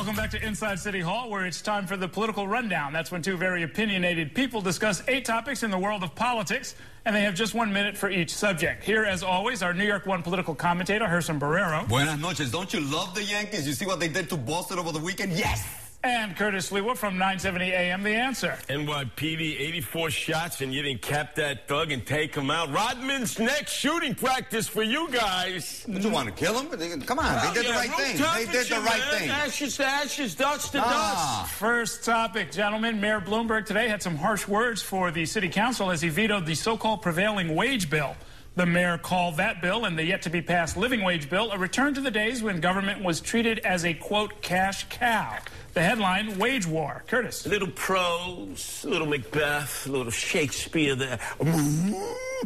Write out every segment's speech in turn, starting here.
Welcome back to Inside City Hall, where it's time for the political rundown. That's when two very opinionated people discuss 8 topics in the world of politics, and they have just 1 minute for each subject. Here, as always, our NY1 political commentator, Gerson Barrero. Buenas noches. Don't you love the Yankees? You see what they did to Boston over the weekend? Yes! And Curtis Lewa from 970 AM, The Answer. NYPD, 84 shots, and you didn't cap that thug and take him out. Rodman's next shooting practice for you guys. Did you want to kill him? Come on, they did the right thing. They did the right thing. Ashes to ashes, dust to dust. First topic, gentlemen. Mayor Bloomberg today had some harsh words for the city council as he vetoed the so-called prevailing wage bill. The mayor called that bill and the yet-to-be-passed living wage bill a return to the days when government was treated as a, quote, cash cow. The headline, Wage War. Curtis. A little prose, a little Macbeth, a little Shakespeare there.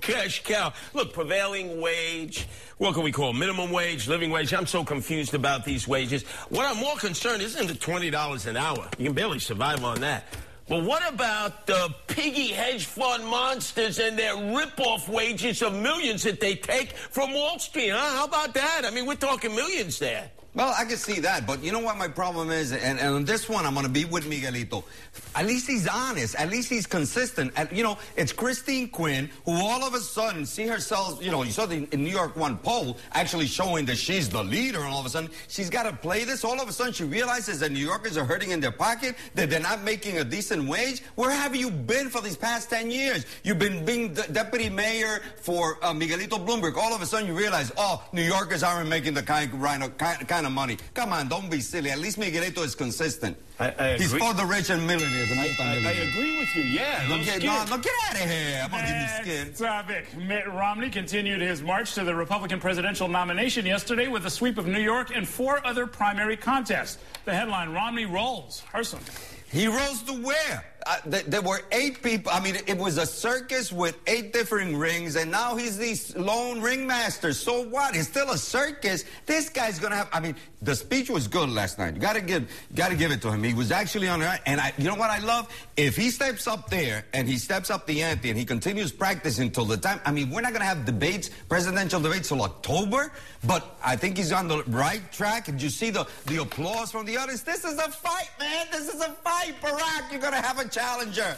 Cash cow. Look, prevailing wage, what can we call it? Minimum wage, living wage. I'm so confused about these wages. What I'm more concerned isn't the $20 an hour. You can barely survive on that. But what about the piggy hedge fund monsters and their rip-off wages of millions that they take from Wall Street, huh? How about that? I mean, we're talking millions there. Well, I can see that, but you know what my problem is? And on this one, I'm going to be with Miguelito. At least he's honest. At least he's consistent. And, you know, it's Christine Quinn, who all of a sudden see herself, you know, you saw the NY1 poll actually showing that she's the leader, and all of a sudden she's got to play this. All of a sudden she realizes that New Yorkers are hurting in their pocket, that they're not making a decent wage. Where have you been for these past 10 years? You've been being the deputy mayor for Miguelito Bloomberg. All of a sudden you realize, oh, New Yorkers aren't making the kind of money. Come on, don't be silly. At least Miguelito is consistent. He's for the rich and millionaires. I agree with you, yeah. Look, get out of here. I'm going to give you skin. Topic. Mitt Romney continued his march to the Republican presidential nomination yesterday with a sweep of New York and 4 other primary contests. The headline, Romney rolls. Gerson. He rose to where? There were 8 people. I mean, it was a circus with 8 different rings, and now he's the lone ringmaster. So what? It's still a circus. This guy's going to have... I mean, the speech was good last night. You got to give it to him. He was actually on it. And you know what I love? If he steps up there and he steps up the ante and he continues practicing till the time... I mean, we're not going to have debates, presidential debates till October, but I think he's on the right track. Did you see the applause from the audience? This is a fight, man. This is a fight. Barack, you're going to have a challenger.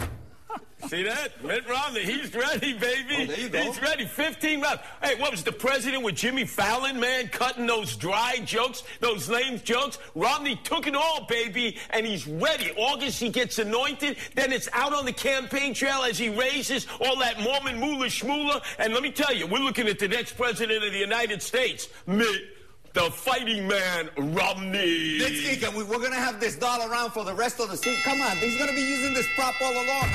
See that? Mitt Romney, he's ready, baby. Oh, there you go. He's ready. 15 rounds. Hey, what was the president with Jimmy Fallon, man, cutting those dry jokes, those lame jokes? Romney took it all, baby, and he's ready. August, he gets anointed. Then it's out on the campaign trail as he raises all that Mormon moolah shmoolah. And let me tell you, we're looking at the next president of the United States, Mitt the fighting man, Romney. Next week, we're going to have this doll around for the rest of the season. Come on, he's going to be using this prop all along.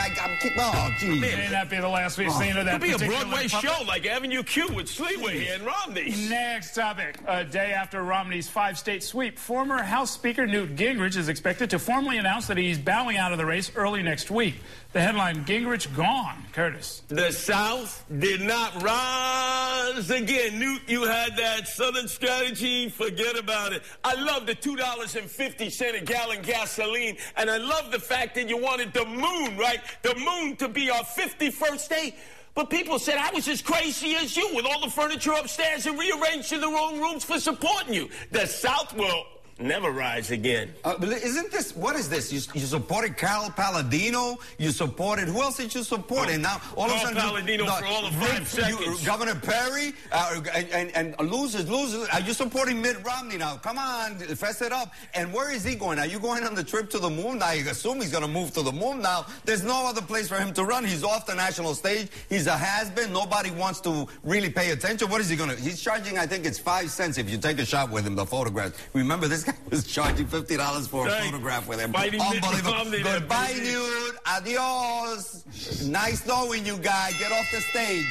Oh, geez. May not be the last we've seen of that. Could be a Broadway show like Avenue Q with Sleeway and Romney. Next topic. A day after Romney's 5-state sweep, former House Speaker Newt Gingrich is expected to formally announce that he's bowing out of the race early next week. The headline, Gingrich gone. Curtis. The South did not rise again. Newt, you had that Southern strategy. Forget about it. I love the $2.50 a gallon gasoline, and I love the fact that you wanted the moon, right? The moon to be our 51st state. But people said I was as crazy as you with all the furniture upstairs and rearranged in the wrong rooms for supporting you. The South will never rise again. But isn't this, what is this? You supported Carol Palladino, you supported, who else did you support? And now all of a sudden, Palladino for all of 5 seconds. Governor Perry, and losers. Are you supporting Mitt Romney now? Come on, fess it up. And where is he going? Are you going on the trip to the moon? Now you assume he's going to move to the moon now. There's no other place for him to run. He's off the national stage. He's a has-been. Nobody wants to really pay attention. What is he going to, he's charging, I think it's 5 cents if you take a shot with him, the photographs. Remember this guy was charging $50 for a photograph with him. Unbelievable. Goodbye, Newt. Adios. Nice knowing you guys. Get off the stage.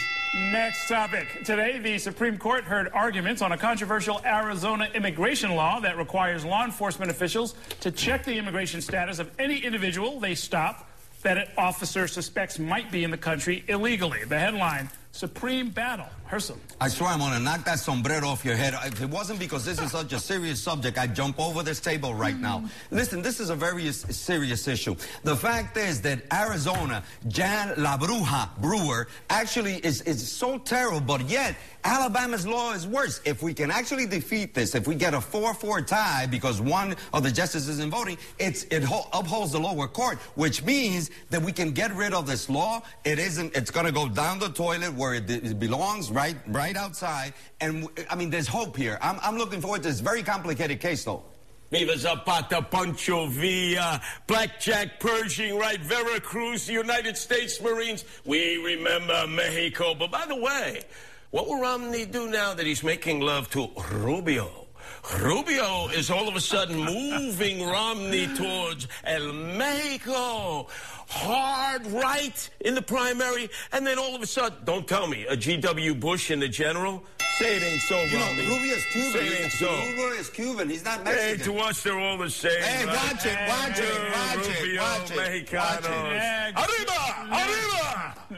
Next topic. Today, the Supreme Court heard arguments on a controversial Arizona immigration law that requires law enforcement officials to check the immigration status of any individual they stop that an officer suspects might be in the country illegally. The headline, supreme battle. Herschel. I swear I'm going to knock that sombrero off your head. If it wasn't because this is such a serious subject, I'd jump over this table right now. Listen, this is a very serious issue. The fact is that Arizona, Jan La Bruja Brewer, actually is so terrible, but yet Alabama's law is worse. If we can actually defeat this, if we get a 4-4 tie because one of the justices isn't voting, it upholds the lower court, which means that we can get rid of this law. It's going to go down the toilet where it belongs, right outside. And I mean, there's hope here. I'm looking forward to this very complicated case, though. Viva Zapata, Pancho Villa, Blackjack, Pershing, right, Veracruz, the United States Marines. We remember Mexico. But by the way, what will Romney do now that he's making love to Rubio? Rubio is all of a sudden moving Romney towards El Mexico. Hard right in the primary, and then all of a sudden, don't tell me, a G.W. Bush in the general? Say it ain't so, Romney. You know, Rubio's Cuban. Say it ain't so. Rubio is Cuban. He's not Mexican. Hey, to us, they're all the same. Hey, right? watch it, watch it. Rubio, Mexicanos.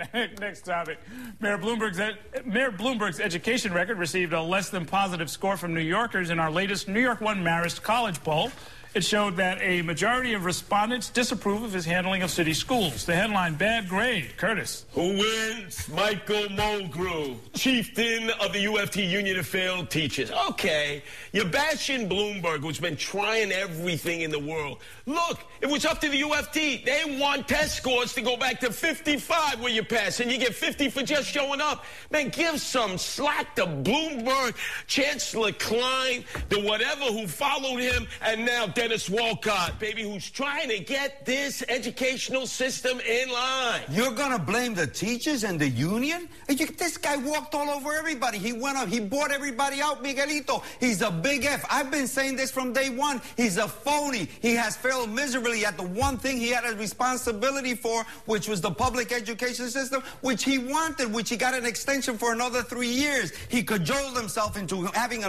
Arriba! Next topic. Mayor Bloomberg's education record received a less than positive score from New Yorkers in our latest NY1 Marist College poll. It showed that a majority of respondents disapprove of his handling of city schools. The headline, bad grade. Curtis. Who wins? Michael Mulgrew, chieftain of the UFT Union of Failed Teachers. Okay, you're bashing Bloomberg, who's been trying everything in the world. Look, it was up to the UFT. They want test scores to go back to 55 where you pass, and you get 50 for just showing up. Man, give some slack to Bloomberg, Chancellor Klein, the whatever who followed him, and now Dennis Walcott, baby, who's trying to get this educational system in line. You're going to blame the teachers and the union? This guy walked all over everybody. He went up. He bought everybody out, Miguelito. He's a big F. I've been saying this from day one. He's a phony. He has failed miserably at the one thing he had a responsibility for, which was the public education system, which he wanted, which he got an extension for another 3 years. He cajoled himself into having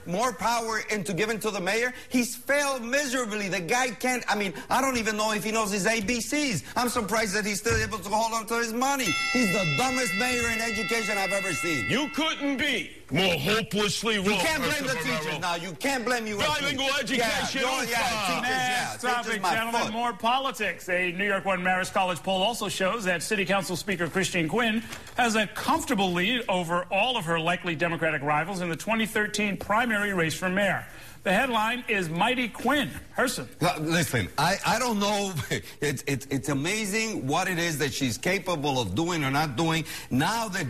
more power into giving to the mayor. He's failed miserably. The guy can't, I mean, I don't even know if he knows his ABCs. I'm surprised that he's still able to hold on to his money. He's the dumbest mayor in education I've ever seen. You couldn't be more hopelessly wrong. You can't blame the teachers now. You can't blame UFT. Bilingual education. Next topic, gentlemen, more politics. A NY1 Marist College poll also shows that City Council Speaker Christine Quinn has a comfortable lead over all of her likely Democratic rivals in the 2013 primary race for mayor. The headline is Mighty Quinn. Herson. Listen, I don't know. It's amazing what it is that she's capable of doing or not doing. Now that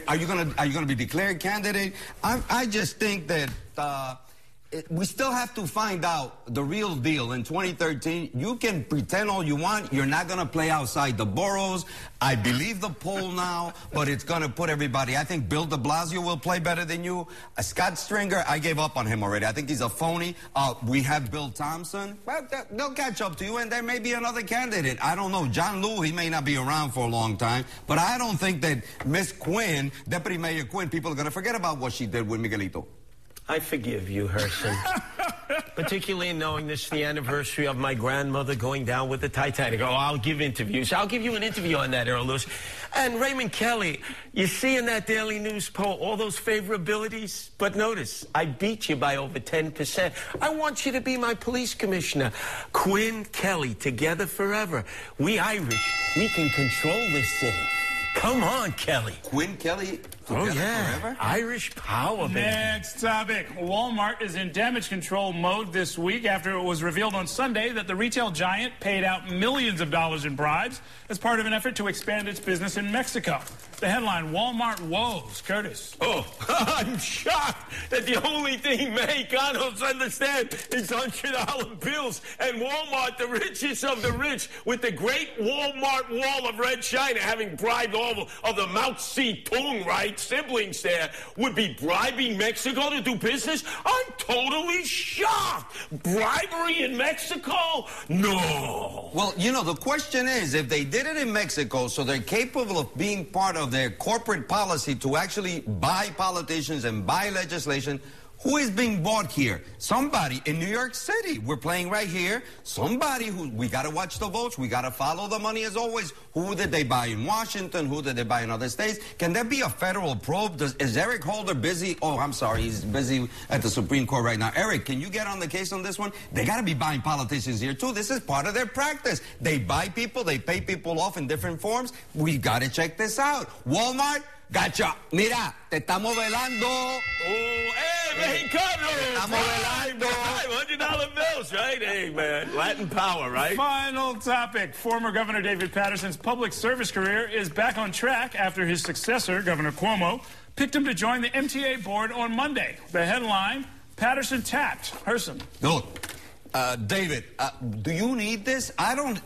are you gonna be declared candidate? I just think that we still have to find out the real deal in 2013. You can pretend all you want. You're not going to play outside the boroughs. I believe the poll now, but it's going to put everybody. I think Bill de Blasio will play better than you. Scott Stringer, I gave up on him already. I think he's a phony. We have Bill Thompson. Well, they'll catch up to you, and there may be another candidate. I don't know. John Liu, he may not be around for a long time, but I don't think that Miss Quinn, Deputy Mayor Quinn, people are going to forget about what she did with Miguelito. I forgive you, Herson. Particularly knowing this is the anniversary of my grandmother going down with the Titanic. Oh, I'll give interviews. I'll give you an interview on that, Earl Lewis. And Raymond Kelly, you see in that Daily News poll all those favorabilities? But notice, I beat you by over 10%. I want you to be my police commissioner. Quinn, Kelly, together forever. We Irish, we can control this thing. Come on, Kelly. Quinn, Kelly, oh, yeah. Forever? Irish power, baby. Next topic. Walmart is in damage control mode this week after it was revealed on Sunday that the retail giant paid out millions of dollars in bribes as part of an effort to expand its business in Mexico. The headline, Walmart woes. Curtis. Oh, I'm shocked that the only thing Mexicanos understand is $100 bills. And Walmart, the richest of the rich, with the great Walmart wall of red China, having bribed all of the Mao Zedong, right, siblings there, would be bribing Mexico to do business? I'm totally shocked. Bribery in Mexico? No. Well, you know, the question is, if they did it in Mexico, so they're capable of being part of their corporate policy to actually buy politicians and buy legislation, Who is being bought here? Somebody in New York City. We're playing right here. Somebody who, we got to watch the votes. We got to follow the money as always. Who did they buy in Washington? Who did they buy in other states? Can there be a federal probe? Is Eric Holder busy? Oh, I'm sorry. He's busy at the Supreme Court right now. Eric, can you get on the case on this one? They got to be buying politicians here, too. This is part of their practice. They buy people. They pay people off in different forms. We got to check this out. Walmart. Gacha, mira, te estamos velando. Oh, hey, Mexicano! Estamos velando. $500 bills, right? Hey, man, Latin power, right? Final topic. Former Governor David Patterson's public service career is back on track after his successor, Governor Cuomo, picked him to join the MTA board on Monday. The headline, Patterson tapped. Herson. Look. David, do you need this?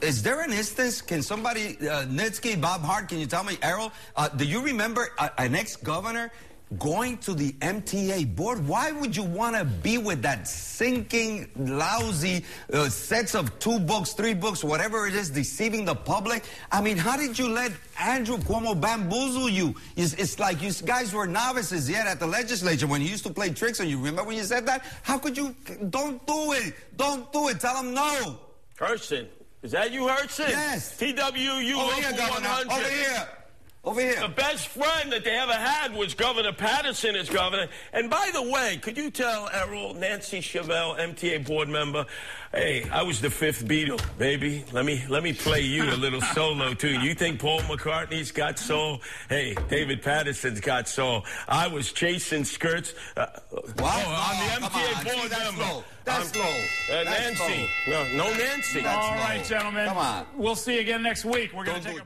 Is there an instance? Can somebody, Nitsky, Bob Hart, can you tell me, Errol, do you remember an ex-governor going to the MTA board? Why would you want to be with that sinking, lousy sets of 2 books, 3 books, whatever it is, deceiving the public? I mean, how did you let Andrew Cuomo bamboozle you? It's like you guys were novices yet at the legislature when he used to play tricks on you. Remember when you said that? How could you? Don't do it. Don't do it. Tell him no. Herson. Is that you, Herson? Yes. TWU Over here, Governor. 100. Over here. Over here. The best friend that they ever had was Governor Patterson as governor. And by the way, could you tell Errol, Nancy Chevelle, MTA board member, hey, I was the 5th Beatle, baby. Let me play you a little solo tune. You think Paul McCartney's got soul? Hey, David Patterson's got soul. I was chasing skirts. Wow. On the MTA board member. That's slow. Nancy. Slow. No Nancy. All right, gentlemen. Come on. We'll see you again next week. We're going to take a